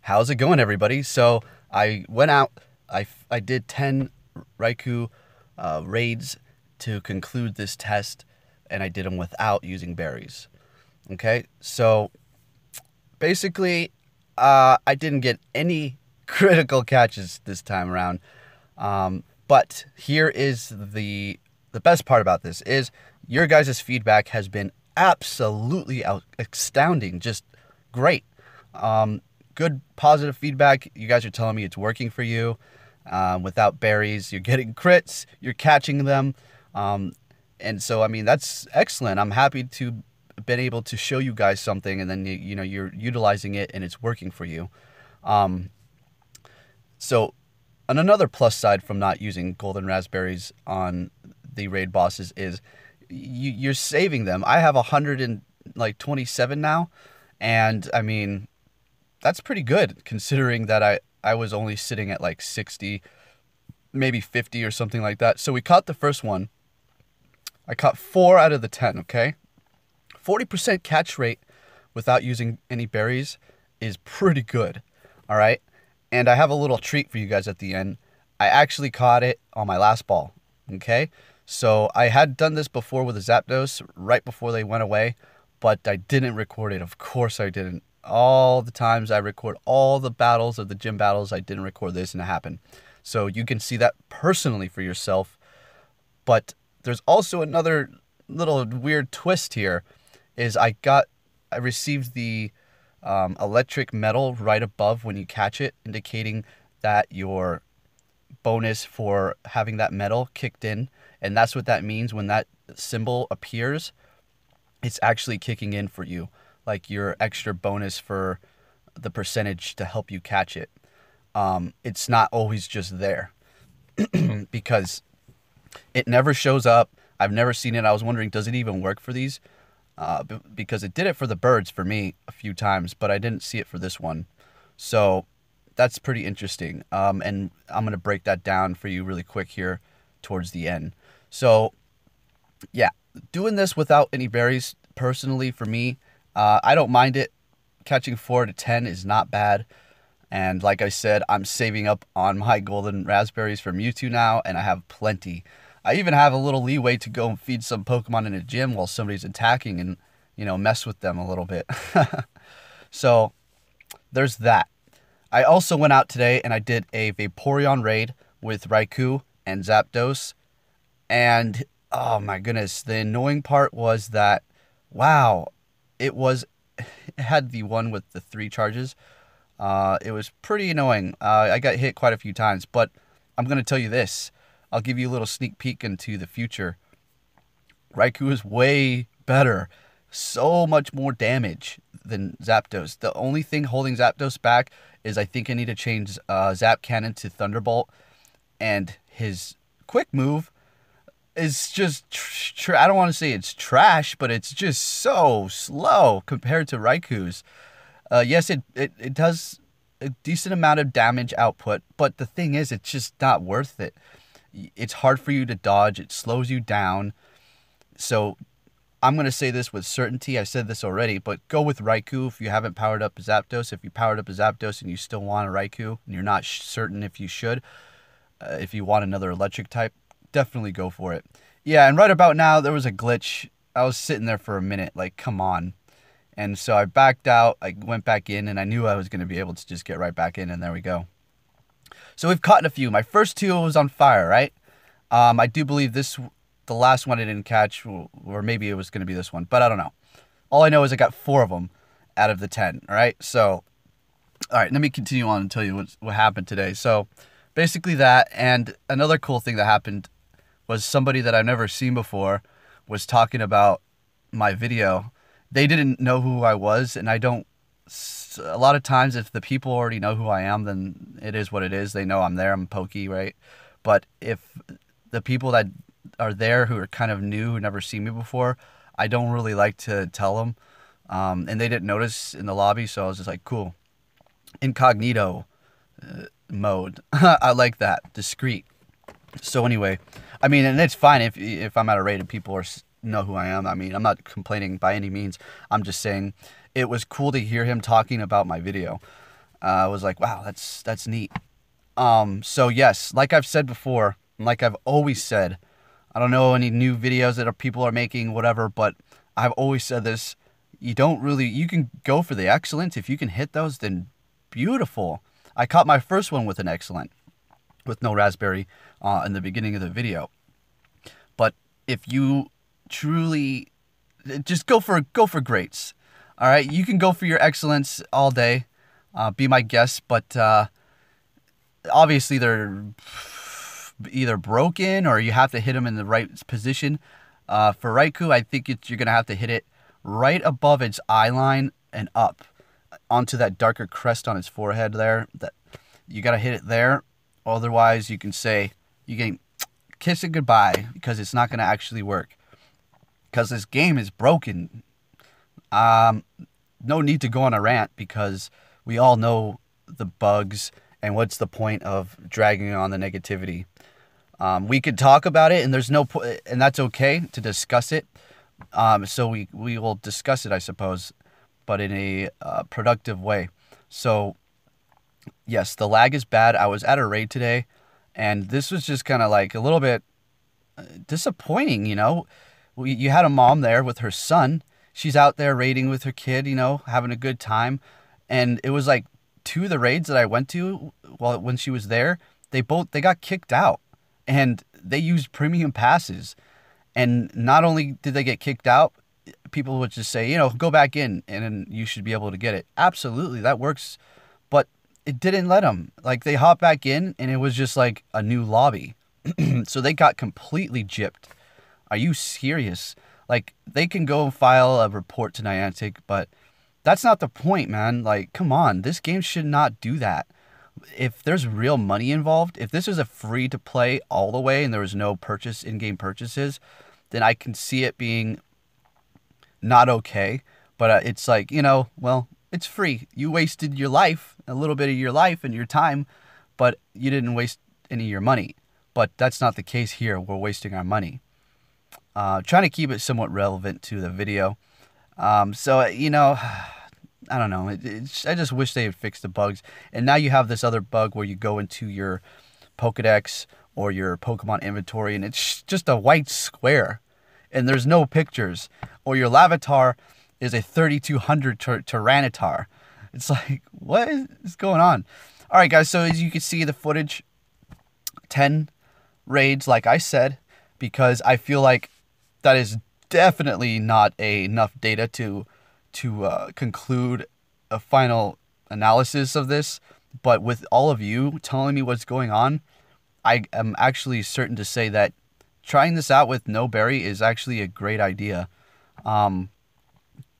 How's it going, everybody? So I went out, I did 10 Raikou raids to conclude this test, and I did them without using berries. Okay, so basically, I didn't get any critical catches this time around. But here is the best part about this is your guys' feedback has been absolutely astounding, just great. Good positive feedback. You guys are telling me it's working for you. Without berries, you're getting crits, you're catching them. And so, I mean, that's excellent. I'm happy to been able to show you guys something, and then you know you're utilizing it and it's working for you. So on another plus side from not using golden raspberries on the raid bosses is you're saving them. I have 127 now, and I mean that's pretty good considering that I was only sitting at like 60, maybe 50 or something like that. So we caught the first one. I caught 4 out of the 10, okay? 40% catch rate without using any berries is pretty good, all right? And I have a little treat for you guys at the end. I actually caught it on my last ball, okay? So I had done this before with a Zapdos right before they went away, but I didn't record it. Of course I didn't. All the times I record all the battles of the gym battles, I didn't record this and it happened. So you can see that personally for yourself. But there's also another little weird twist here is I received the electric metal right above when you catch it, indicating that your bonus for having that metal kicked in. And that's what that means when that symbol appears. It's actually kicking in for you, like your extra bonus for the percentage to help you catch it. It's not always just there because it never shows up. I've never seen it. I was wondering, does it even work for these? Because it did it for the birds for me a few times, but I didn't see it for this one. So that's pretty interesting. And I'm going to break that down for you really quick here towards the end. So yeah, doing this without any berries, personally for me, I don't mind it. Catching 4 to 10 is not bad. And like I said, I'm saving up on my golden raspberries from Mewtwo now, and I have plenty. I even have a little leeway to go and feed some Pokemon in a gym while somebody's attacking and, you know, mess with them a little bit. So there's that. I also went out today and I did a Vaporeon raid with Raikou and Zapdos. And oh my goodness, the annoying part was that, wow, it had the one with the 3 charges. It was pretty annoying. I got hit quite a few times, but I'm going to tell you this. I'll give you a little sneak peek into the future. Raikou is way better. So much more damage than Zapdos. The only thing holding Zapdos back is I think I need to change Zap Cannon to Thunderbolt. And his quick move is just, I don't want to say it's trash, but it's just so slow compared to Raikou's. Yes, it does a decent amount of damage output, but the thing is, it's just not worth it. It's hard for you to dodge. It slows you down. So I'm going to say this with certainty. I said this already, but go with Raikou if you haven't powered up a Zapdos. If you powered up a Zapdos and you still want a Raikou and you're not certain if you should, if you want another electric type, definitely go for it. Yeah, and right about now, there was a glitch. I was sitting there for a minute, like, come on. And so I backed out. I went back in, and I knew I was going to be able to just get right back in, and there we go. So we've caught a few. My first 2 was on fire, right? I do believe the last one I didn't catch, or maybe it was going to be this one, but I don't know. All I know is I got 4 of them out of the 10, all right? So, all right, let me continue on and tell you what happened today. So, basically that, and another cool thing that happened was somebody that I've never seen before was talking about my video. They didn't know who I was, and I don't. A lot of times, if the people already know who I am, then it is what it is. They know I'm there. I'm Pokey, right? But if the people that are there who are kind of new, who never seen me before, I don't really like to tell them. And they didn't notice in the lobby, so I was just like, cool. Incognito mode. I like that. Discreet. So anyway, I mean, and it's fine if I'm at a raid and people know who I am. I mean, I'm not complaining by any means. I'm just saying it was cool to hear him talking about my video. I was like, wow, that's neat. So yes, like I've said before, and like I've always said, I don't know any new videos that people are making, whatever, but I've always said this. You can go for the excellent. If you can hit those, then beautiful. I caught my first one with an excellent, with no raspberry in the beginning of the video. But if you truly just go for greats, all right, you can go for your excellence all day. Be my guest, but obviously they're either broken or you have to hit them in the right position. For Raikou, I think you're going to have to hit it right above its eye line and up onto that darker crest on its forehead there. That you got to hit it there. Otherwise, you can kiss it goodbye, because it's not going to actually work. Because this game is broken. No need to go on a rant, because we all know the bugs and what's the point of dragging on the negativity. We could talk about it, and there's no point, and that's okay to discuss it. So we will discuss it, I suppose, but in a productive way. So yes, the lag is bad. I was at a raid today, and this was just kind of like a little bit disappointing, you know. You had a mom there with her son. She's out there raiding with her kid, you know, having a good time. And it was like 2 of the raids that I went to when she was there, they got kicked out, and they used premium passes. And not only did they get kicked out, people would just say, you know, go back in and then you should be able to get it. Absolutely, that works. But it didn't let them. Like, they hopped back in and it was just like a new lobby. So they got completely gypped. Are you serious? Like, they can go file a report to Niantic, but that's not the point, man. Like, come on, this game should not do that. If there's real money involved, if this was a free to play all the way and there was no in-game purchases, then I can see it being not okay. But it's like, you know, well, it's free. You wasted your life, a little bit of your life and your time, but you didn't waste any of your money. But that's not the case here. We're wasting our money. Trying to keep it somewhat relevant to the video. So, you know, I don't know. I just wish they had fixed the bugs. And now you have this other bug where you go into your Pokedex or your Pokemon inventory and it's just a white square and there's no pictures. Or your Lavatar is a 3200 Tyranitar. It's like, what is going on? All right, guys. So as you can see, the footage, 10 raids, like I said, because I feel like that is definitely not enough data to conclude a final analysis of this. But with all of you telling me what's going on, I am actually certain to say that trying this out with no berry is actually a great idea.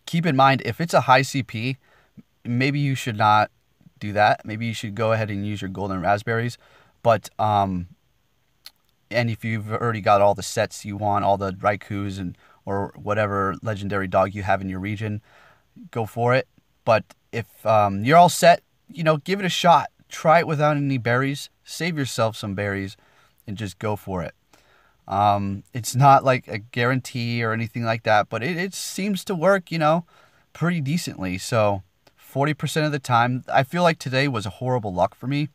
Keep in mind, if it's a high CP, maybe you should not do that. Maybe you should go ahead and use your golden raspberries. But and if you've already got all the sets you want, all the Raikous or whatever legendary dog you have in your region, go for it. But if you're all set, you know, give it a shot. Try it without any berries. Save yourself some berries and just go for it. It's not like a guarantee or anything like that, but it seems to work, you know, pretty decently. So 40% of the time, I feel like today was a horrible luck for me.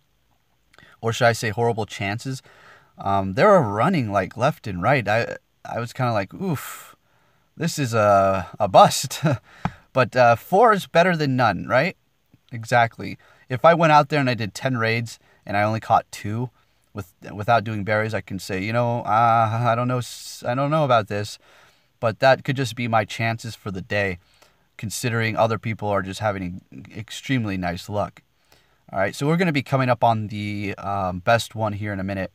Or should I say horrible chances? They were running like left and right. I was kind of like, oof, this is a bust. But 4 is better than none, right? Exactly. If I went out there and I did 10 raids and I only caught 2 without doing berries, I can say, you know, I don't know about this, but that could just be my chances for the day, considering other people are just having extremely nice luck. All right, so we're going to be coming up on the best one here in a minute.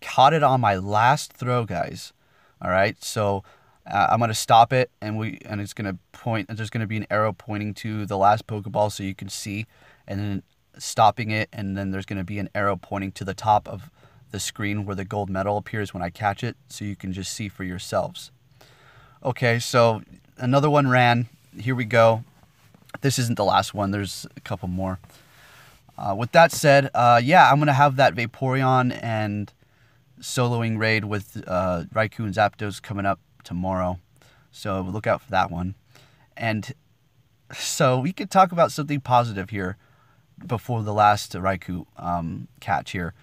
Caught it on my last throw, guys. All right, so I'm going to stop it, and it's going to point. There's going to be an arrow pointing to the last Pokeball so you can see, and then stopping it, and then there's going to be an arrow pointing to the top of the screen where the gold medal appears when I catch it, so you can just see for yourselves. Okay, so another one ran. Here we go. This isn't the last one. There's a couple more. With that said, yeah, I'm going to have that Vaporeon and soloing raid with Raikou and Zapdos coming up tomorrow. So look out for that one. And so we could talk about something positive here. before the last Raikou catch here.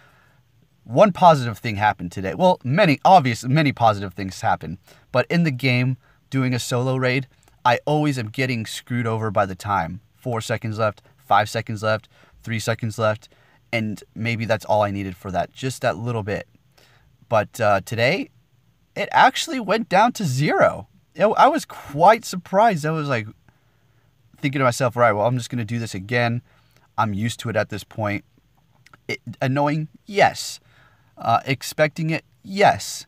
One positive thing happened today. Well, many positive things happened. But in the game, doing a solo raid, I always am getting screwed over by the time. 4 seconds left, 5 seconds left, 3 seconds left. And maybe that's all I needed for that. Just that little bit. But today, it actually went down to 0. I was quite surprised. I was like thinking to myself, all right, well, I'm just going to do this again. I'm used to it at this point. Annoying? Yes. Expecting it? Yes.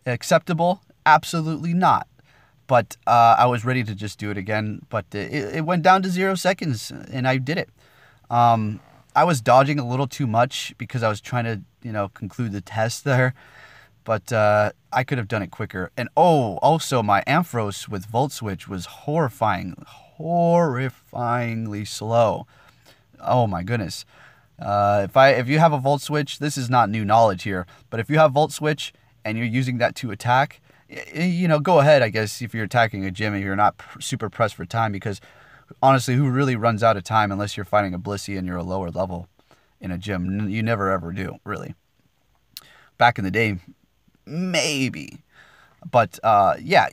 Acceptable? Absolutely not. But I was ready to just do it again. But it went down to 0 seconds, and I did it. I was dodging a little too much because I was trying to, conclude the test there. But I could have done it quicker. And also my Ampharos with Volt Switch was horrifyingly slow. Oh my goodness. If you have a Volt Switch, this is not new knowledge here, but if you have Volt Switch and you're using that to attack, go ahead, I guess, if you're attacking a gym and you're not super pressed for time, because honestly, who really runs out of time unless you're fighting a Blissey and you're a lower level in a gym? You never ever do, really. Back in the day, maybe. But, yeah,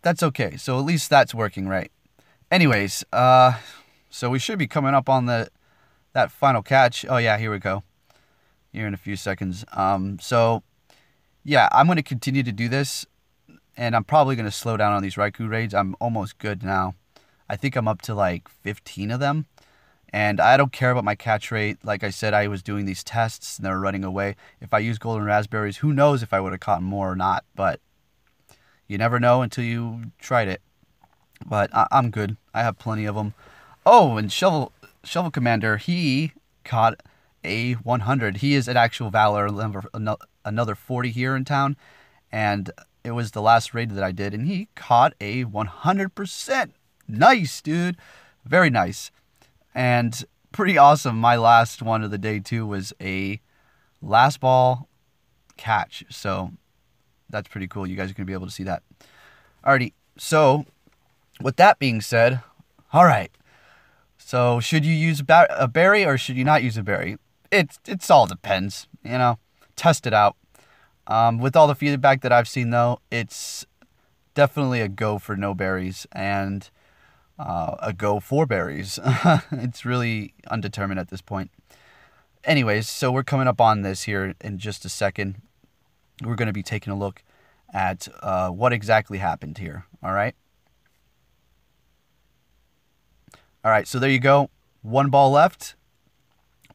that's okay. So at least that's working right. Anyways, so we should be coming up on that final catch. Oh, yeah, here we go. Here in a few seconds. So, yeah, I'm going to continue to do this. And I'm probably going to slow down on these Raikou raids. I'm almost good now. I think I'm up to like 15 of them. And I don't care about my catch rate. Like I said, I was doing these tests and they were running away. If I use golden raspberries, who knows if I would have caught more or not. But you never know until you tried it. But I'm good. I have plenty of them. Oh, and Shovel Commander, he caught a 100. He is an actual Valor, another 40 here in town. And it was the last raid that I did. And he caught a 100%. Nice, dude. Very nice. And pretty awesome. My last one of the day, too, was a last ball catch. So that's pretty cool. You guys are going to be able to see that. Alrighty. So with that being said, all right. So should you use a berry or should you not use a berry? It's all depends. Test it out. With all the feedback that I've seen, though, it's definitely a go for no berries and a go for berries. It's really undetermined at this point. Anyways, so we're coming up on this here in just a second. We're going to be taking a look at what exactly happened here. All right. All right, so there you go. 1 ball left.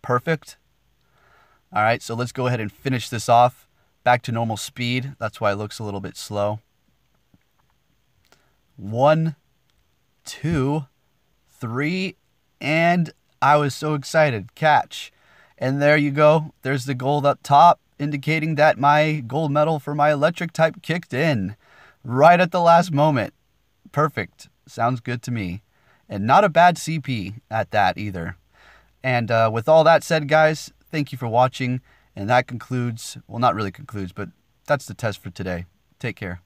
Perfect. All right, so let's go ahead and finish this off. Back to normal speed. That's why it looks a little bit slow. 1, 2, 3, and I was so excited. Catch. And there you go. There's the gold up top, indicating that my gold medal for my electric type kicked in right at the last moment. Perfect. Sounds good to me. And not a bad CP at that either. And with all that said, guys, thank you for watching. And that concludes, well, not really concludes, but that's the test for today. Take care.